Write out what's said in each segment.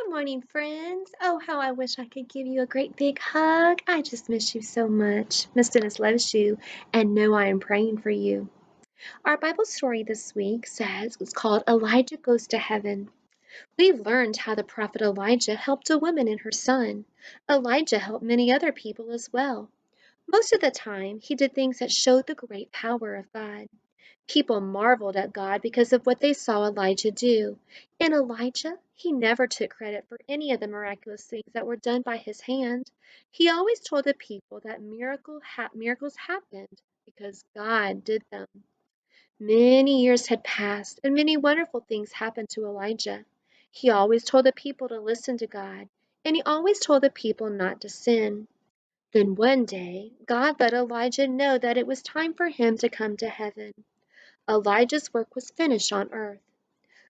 Good morning, friends. Oh, how I wish I could give you a great big hug. I just miss you so much. Miss Dennis loves you and know I am praying for you. Our Bible story this week says it's called Elijah Goes to Heaven. We've learned how the prophet Elijah helped a woman and her son. Elijah helped many other people as well. Most of the time, he did things that showed the great power of God. People marveled at God because of what they saw Elijah do. And Elijah, he never took credit for any of the miraculous things that were done by his hand. He always told the people that miracles happened because God did them. Many years had passed, and many wonderful things happened to Elijah. He always told the people to listen to God, and he always told the people not to sin. Then one day, God let Elijah know that it was time for him to come to heaven. Elijah's work was finished on earth.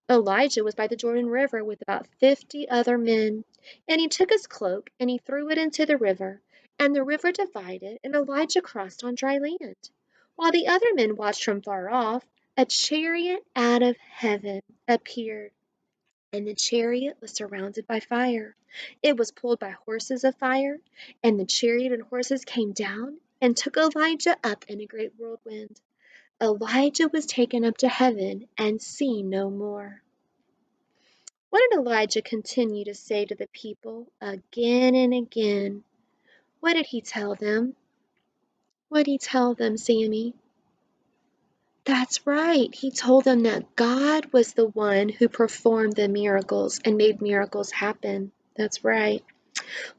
Elijah was by the Jordan River with about 50 other men, and he took his cloak and he threw it into the river, and the river divided, and Elijah crossed on dry land. While the other men watched from far off, a chariot out of heaven appeared, and the chariot was surrounded by fire. It was pulled by horses of fire, and the chariot and horses came down and took Elijah up in a great whirlwind. Elijah was taken up to heaven and seen no more. What did Elijah continue to say to the people again and again? What did he tell them? What did he tell them, Sammy? That's right. He told them that God was the one who performed the miracles and made miracles happen. That's right.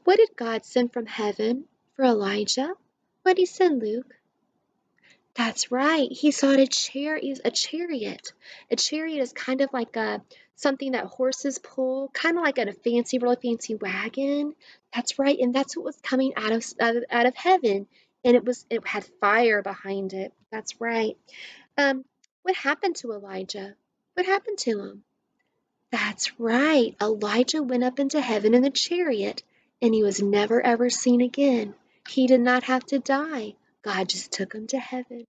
What did God send from heaven for Elijah? What did he send, Luke? That's right. He saw a chariot. A chariot. A chariot is kind of like a something that horses pull, kind of like a fancy, really fancy wagon. That's right, and that's what was coming out of heaven, and it had fire behind it. That's right. Um, what happened to Elijah? What happened to him? That's right. Elijah went up into heaven in the chariot, and he was never ever seen again. He did not have to die. God just took him to heaven.